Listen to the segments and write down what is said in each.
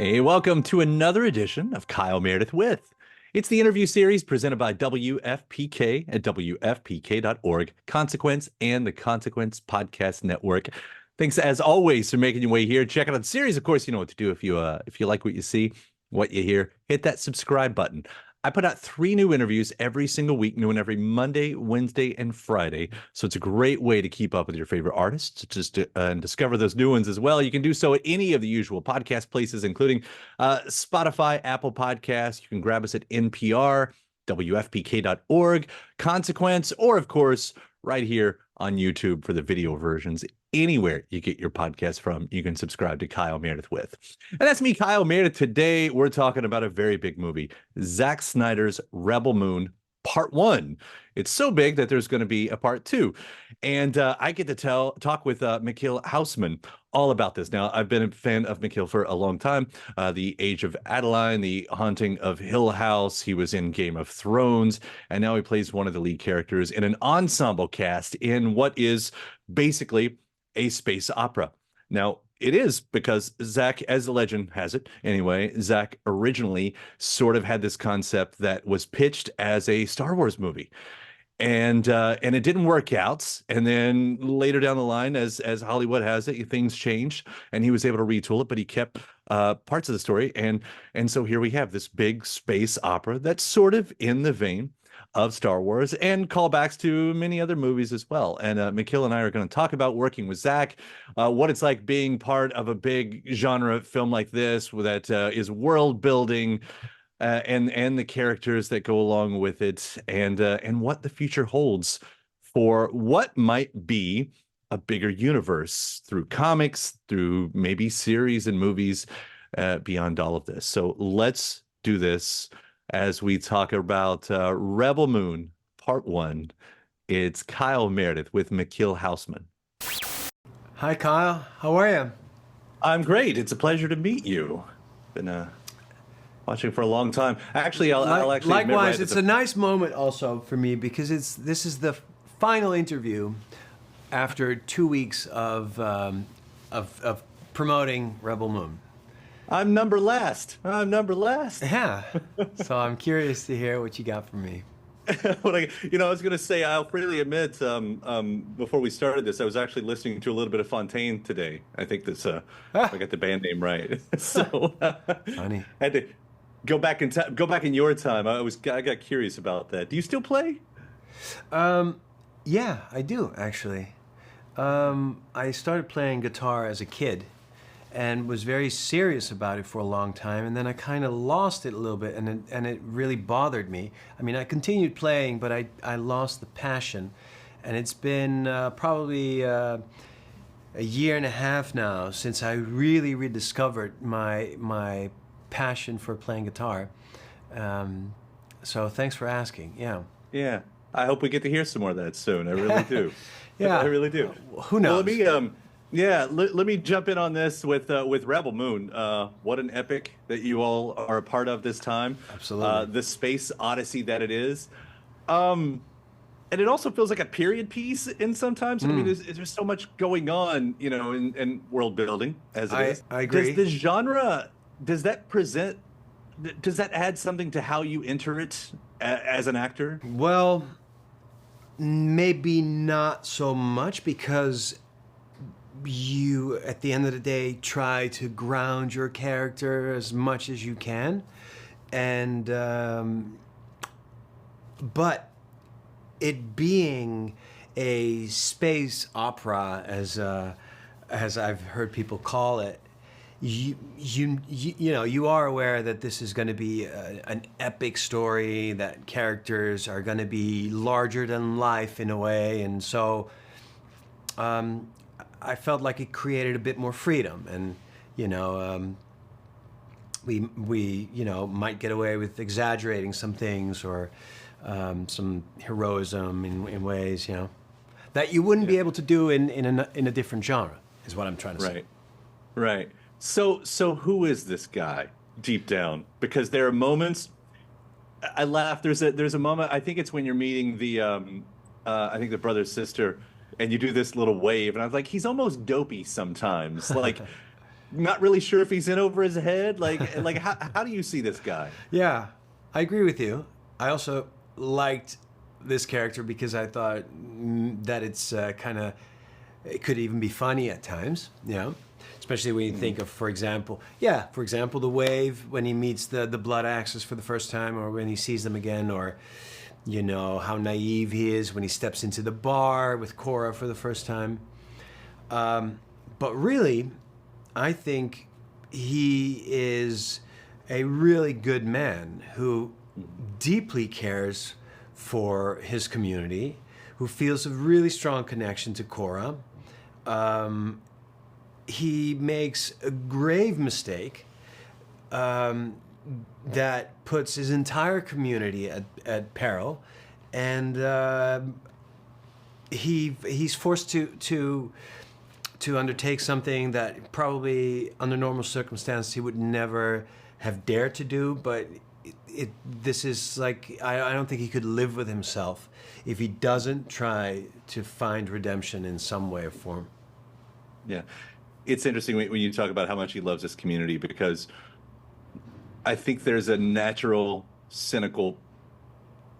Hey, welcome to another edition of Kyle Meredith with. It's the interview series presented by WFPK at WFPK.org, Consequence, and the Consequence Podcast Network. Thanks as always for making your way here. Check out the series. Of course, you know what to do if you like what you see, what you hear. Hit that subscribe button. I put out 3 new interviews every single week, new one every Monday, Wednesday, and Friday. So it's a great way to keep up with your favorite artists, and discover those new ones as well. You can do so at any of the usual podcast places, including Spotify, Apple Podcasts. You can grab us at NPR, WFPK.org, Consequence, or of course, right here on YouTube for the video versions. Anywhere you get your podcast from, you can subscribe to Kyle Meredith with. And that's me, Kyle Meredith. Today, we're talking about a very big movie, Zack Snyder's Rebel Moon, Part 1. It's so big that there's going to be a Part 2. And I get to talk with Michiel Huisman all about this. Now, I've been a fan of Michiel for a long time. The Age of Adeline, The Haunting of Hill House. He was in Game of Thrones. And now he plays one of the lead characters in an ensemble cast in what is basically a space opera. Now, it is because Zack, as the legend has it anyway, Zack originally sort of had this concept that was pitched as a Star Wars movie. And it didn't work out. And then later down the line, as Hollywood has it, things changed, and he was able to retool it, but he kept parts of the story. And so here we have this big space opera that's sort of in the vein of Star Wars and callbacks to many other movies as well. And Michiel and I are going to talk about working with Zack, what it's like being part of a big genre film like this that is world building, and the characters that go along with it, and what the future holds for what might be a bigger universe through comics, through maybe series and movies, beyond all of this. So let's do this as we talk about Rebel Moon Part 1. It's Kyle Meredith with Michiel Huisman. Hi, Kyle. How are you? I'm great. It's a pleasure to meet you. Been watching for a long time. Actually, I'll actually likewise. It's a nice moment also for me because this is the final interview after 2 weeks of promoting Rebel Moon. I'm number last. Yeah. So I'm curious to hear what you got from me. I was going to say, I'll freely admit, before we started this, I was actually listening to a little bit of Fontaine today. I think this, I got the band name right. So Funny. I had to go back in your time. I got curious about that. Do you still play? Yeah, I do actually. I started playing guitar as a kid and was very serious about it for a long time, and then I kind of lost it a little bit, and it really bothered me. I mean, I continued playing, but I lost the passion, and it's been probably a year and a half now since I really rediscovered my passion for playing guitar. So thanks for asking. Yeah. I hope we get to hear some more of that soon. I really do. Yeah, I really do. Who knows? Well, let me jump in on this with Rebel Moon. What an epic that you all are a part of this time. Absolutely. The space odyssey that it is. And it also feels like a period piece in sometimes. I mean, there's so much going on, in world building as it is. I agree. Does the genre, does that add something to how you enter it as an actor? Well, maybe not so much, because you, at the end of the day, try to ground your character as much as you can, and but it being a space opera, as I've heard people call it, you are aware that this is going to be an epic story, that characters are going to be larger than life in a way, and so I felt like it created a bit more freedom, and we might get away with exaggerating some things, or some heroism in ways that you wouldn't be able to do in a different genre, is what I'm trying to say. Right. So who is this guy deep down? Because there are moments I laugh. There's a moment. I think it's when you're meeting the I think the brother sister, and you do this little wave, and I was like, he's almost dopey sometimes. Like not really sure if he's in over his head. Like how do you see this guy? Yeah, I agree with you. I also liked this character because I thought that it's it could even be funny at times, you know? Especially when you think of, for example, the Wave, when he meets the Blood Axes for the first time, or when he sees them again, or, you know, how naive he is when he steps into the bar with Korra for the first time. But really, I think he is a really good man who deeply cares for his community, who feels a really strong connection to Korra. He makes a grave mistake that puts his entire community at peril, and he's forced to undertake something that probably under normal circumstances he would never have dared to do. But this is like, I don't think he could live with himself if he doesn't try to find redemption in some way or form. Yeah. It's interesting when you talk about how much he loves this community, because I think there's a natural cynical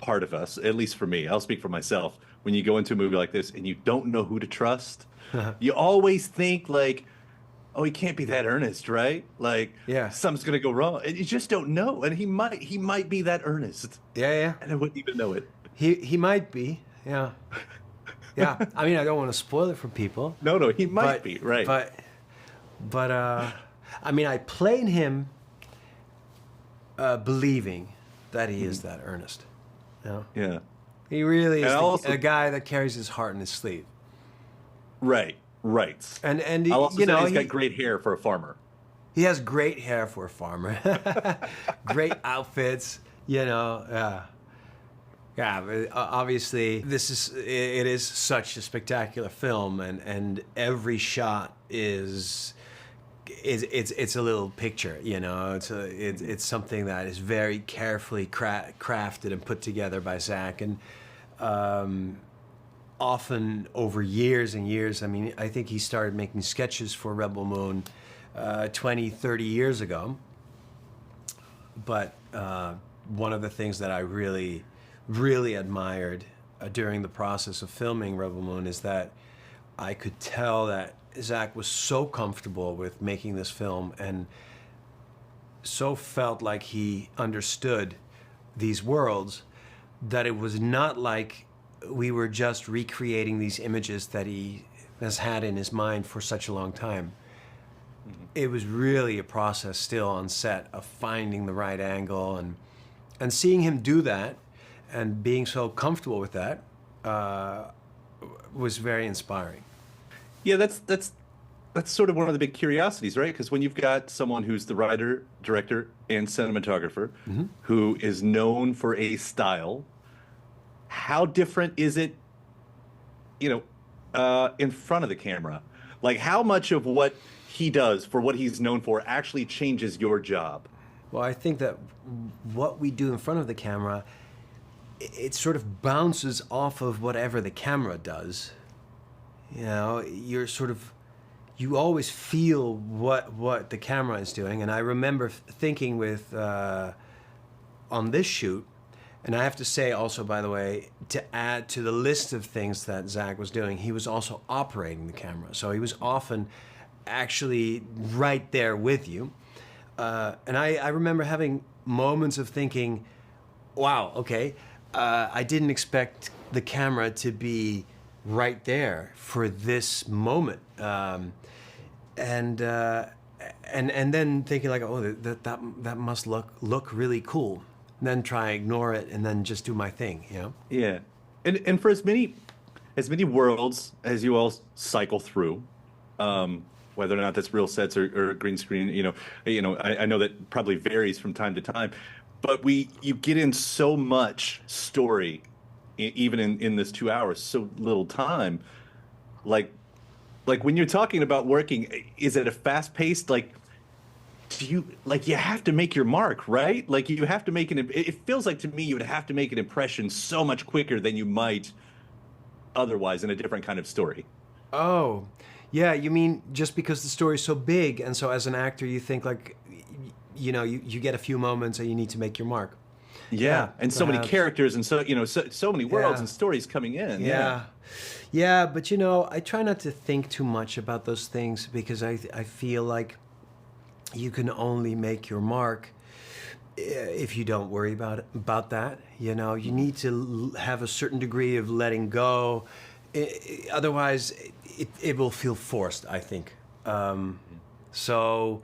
part of us, at least for me. I'll speak for myself. When you go into a movie like this and you don't know who to trust, you always think like, oh, he can't be that earnest, right? Like, yeah, something's gonna go wrong, and you just don't know. And he might be that earnest. Yeah. And I wouldn't even know it. He might be. Yeah. Yeah. I mean, I don't want to spoil it for people. No, he might be, right. But I mean, I played him believing that he is that earnest. You know? Yeah. He really is also, a guy that carries his heart in his sleeve. Right. And I'll also you know, say he's got great hair for a farmer. He has great hair for a farmer. Great outfits, you know. Yeah, but obviously it is such a spectacular film, and every shot is it's a little picture, you know. It's something that is very carefully crafted and put together by Zack, and often over years and years. I mean, I think he started making sketches for Rebel Moon 20, 30 years ago. But one of the things that I really admired during the process of filming Rebel Moon is that I could tell that Zack was so comfortable with making this film and so felt like he understood these worlds, that it was not like we were just recreating these images that he has had in his mind for such a long time. It was really a process still on set of finding the right angle, and seeing him do that and being so comfortable with that was very inspiring. Yeah, that's sort of one of the big curiosities, right? Because when you've got someone who's the writer, director, and cinematographer, who is known for a style, how different is it, you know, in front of the camera? Like, how much of what he does for what he's known for actually changes your job? Well, I think that what we do in front of the camera, it sort of bounces off of whatever the camera does. You know, you always feel what the camera is doing. And I remember thinking with, on this shoot, and I have to say also, by the way, to add to the list of things that Zack was doing, he was also operating the camera. So he was often actually right there with you. And I remember having moments of thinking, wow, okay, I didn't expect the camera to be right there for this moment. And then thinking like, oh, that must look really cool. And then try and ignore it and then just do my thing, you know? Yeah. And for as many worlds as you all cycle through, whether or not that's real sets or green screen, I know that probably varies from time to time, but you get in so much story, even in this 2 hours, so little time. Like when you're talking about working, is it a fast paced, like, you have to make your mark, right? Like you have to make it feels like to me you would have to make an impression so much quicker than you might otherwise in a different kind of story. Oh, Yeah, you mean just because the story's so big, and so as an actor, you think like, you get a few moments and you need to make your mark. Yeah, and so many Perhaps. characters, and so many worlds Yeah. and stories coming in. Yeah. Yeah, but I try not to think too much about those things because I feel like you can only make your mark if you don't worry about that. You need to have a certain degree of letting go. Otherwise, it will feel forced, I think. So,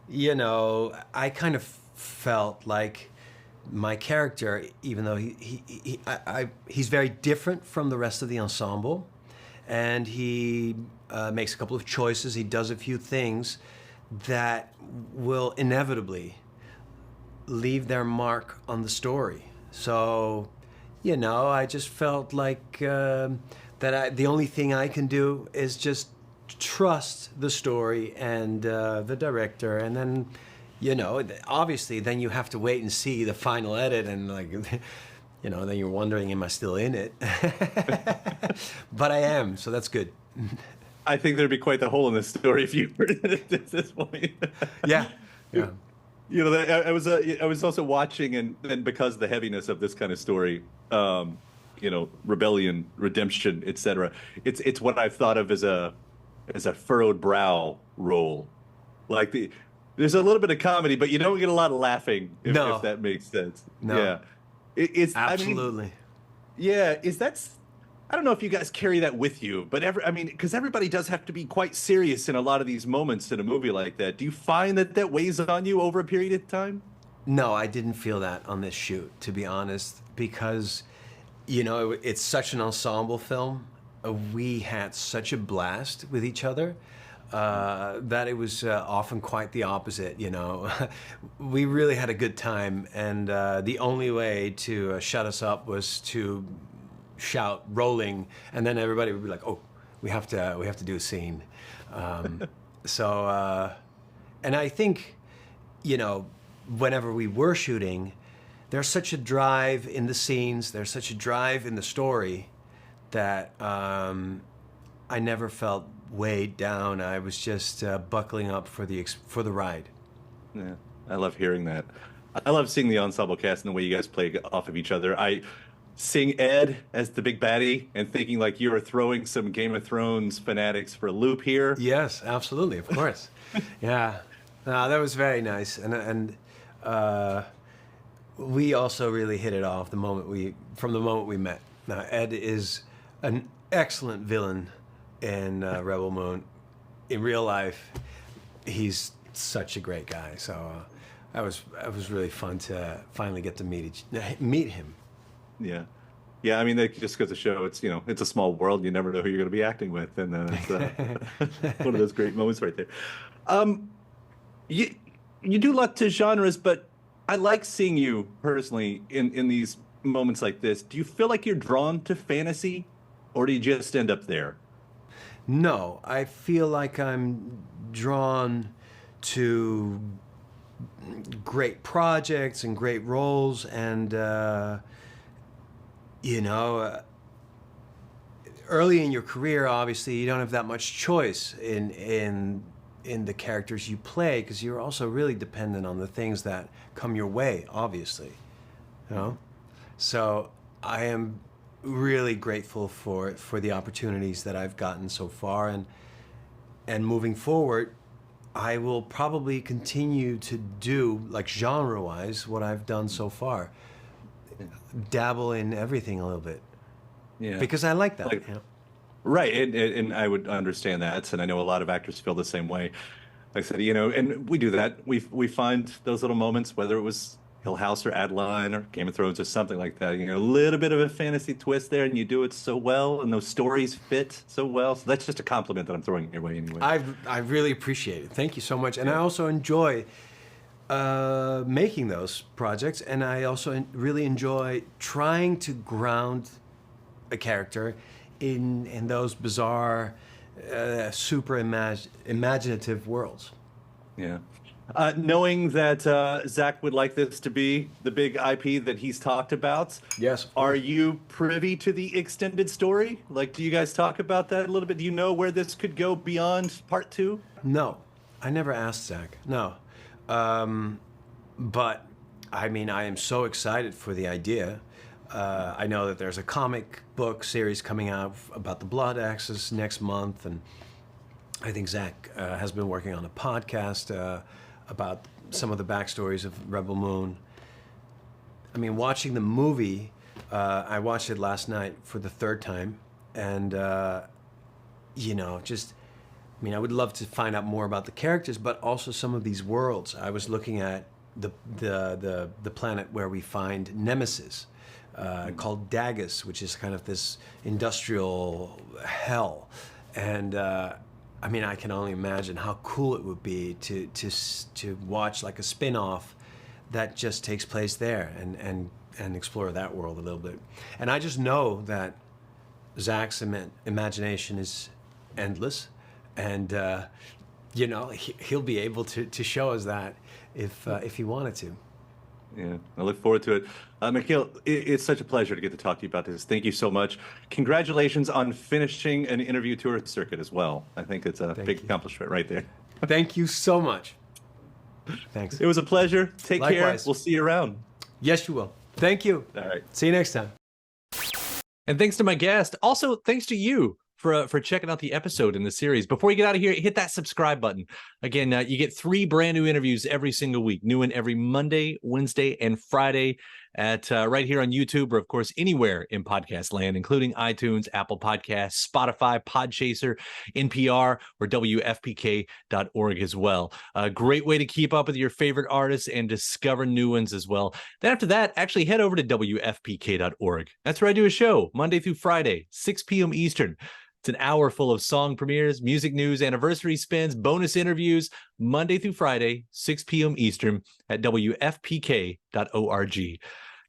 I kind of felt like my character, even though he's very different from the rest of the ensemble, and he makes a couple of choices. He does a few things that will inevitably leave their mark on the story. So, I just felt like the only thing I can do is just trust the story and the director, and then, obviously, then you have to wait and see the final edit, and then you're wondering, am I still in it? But I am, so that's good. I think there'd be quite the hole in this story if you were in it at this point. Yeah. Yeah. I was also watching, and because of the heaviness of this kind of story, rebellion, redemption, etc. It's what I've thought of as a furrowed brow role. There's a little bit of comedy, but you don't get a lot of laughing, if that makes sense. No. Yeah, it's Absolutely. I don't know if you guys carry that with you, but because everybody does have to be quite serious in a lot of these moments in a movie like that. Do you find that weighs on you over a period of time? No, I didn't feel that on this shoot, to be honest, because, it's such an ensemble film. We had such a blast with each other that it was often quite the opposite, We really had a good time, and the only way to shut us up was to shout rolling, and then everybody would be like, oh, we have to do a scene. And I think, whenever we were shooting, there's such a drive in the scenes, there's such a drive in the story that I never felt weighed down. I was just buckling up for the ride. Yeah, I love hearing that. I love seeing the ensemble cast and the way you guys play off of each other. Seeing Ed as the big baddie and thinking like you were throwing some Game of Thrones fanatics for a loop here. Yes, absolutely, of course. Yeah, no, that was very nice, and we also really hit it off from the moment we met. Now, Ed is an excellent villain in Rebel Moon. In real life, he's such a great guy. So that was really fun to finally get to meet him. Yeah. Yeah, I mean, that just goes to show it's a small world. You never know who you're going to be acting with, and it's one of those great moments right there. You do luck to genres, but I like seeing you personally in these moments like this. Do you feel like you're drawn to fantasy, or do you just end up there? No, I feel like I'm drawn to great projects and great roles, and early in your career, obviously, you don't have that much choice in the characters you play, because you're also really dependent on the things that come your way, obviously. So I am really grateful for the opportunities that I've gotten so far, and moving forward, I will probably continue to do, like, genre-wise, what I've done so far. Dabble in everything a little bit. Yeah. Because I like that. Right, and I would understand that, and I know a lot of actors feel the same way. Like I said, and we do that. We find those little moments, whether it was Hill House or Adeline or Game of Thrones or something like that, a little bit of a fantasy twist there, and you do it so well, and those stories fit so well. So that's just a compliment that I'm throwing your way anyway. I really appreciate it. Thank you so much. And I also enjoy making those projects, and I also really enjoy trying to ground a character in those bizarre, super imaginative worlds. Yeah. Knowing that Zach would like this to be the big IP that he's talked about, Yes, of are course. you privy to the extended story? Like, do you guys talk about that a little bit? Do you know where this could go beyond part two? No, I never asked Zach. No. But I mean, I am so excited for the idea. I know that there's a comic book series coming out about the Blood Axis next month, and I think Zach has been working on a podcast about some of the backstories of Rebel Moon. I mean, watching the movie, I watched it last night for the third time, and you know, just, I mean, I would love to find out more about the characters, but also some of these worlds. I was looking at the planet where we find Nemesis, called Dagus, which is kind of this industrial hell, and I mean, I can only imagine how cool it would be to watch like a spin-off that just takes place there and explore that world a little bit. And I just know that Zach's imagination is endless, and you know, he'll be able to show us that if he wanted to. Yeah, I look forward to it. Michiel, it's such a pleasure to get to talk to you about this. Thank you so much. Congratulations on finishing an interview tour circuit as well. I think it's a big accomplishment right there. Thank you so much. Thanks. It was a pleasure. Take Likewise. care. We'll see you around. Yes, you will. Thank you. All right. See you next time. And thanks to my guest. Also, thanks to you for checking out the episode in the series. Before you get out of here, hit that subscribe button. Again, you get 3 brand new interviews every single week. New one every Monday, Wednesday, and Friday at right here on YouTube, or of course anywhere in podcast land, including iTunes, Apple Podcasts, Spotify, Podchaser, NPR, or WFPK.org as well. A great way to keep up with your favorite artists and discover new ones as well. Then after that, actually head over to WFPK.org. That's where I do a show Monday through Friday, 6 p.m. Eastern. It's an hour full of song premieres, music news, anniversary spins, bonus interviews, Monday through Friday, 6 p.m. Eastern at WFPK.org.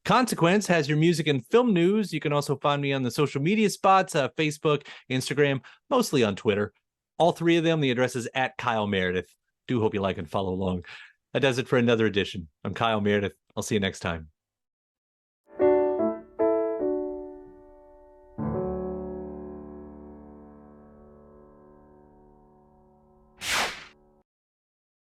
Consequence has your music and film news. You can also find me on the social media spots, Facebook, Instagram, mostly on Twitter. All 3 of them, the address is at Kyle Meredith. Do hope you like and follow along. That does it for another edition. I'm Kyle Meredith. I'll see you next time.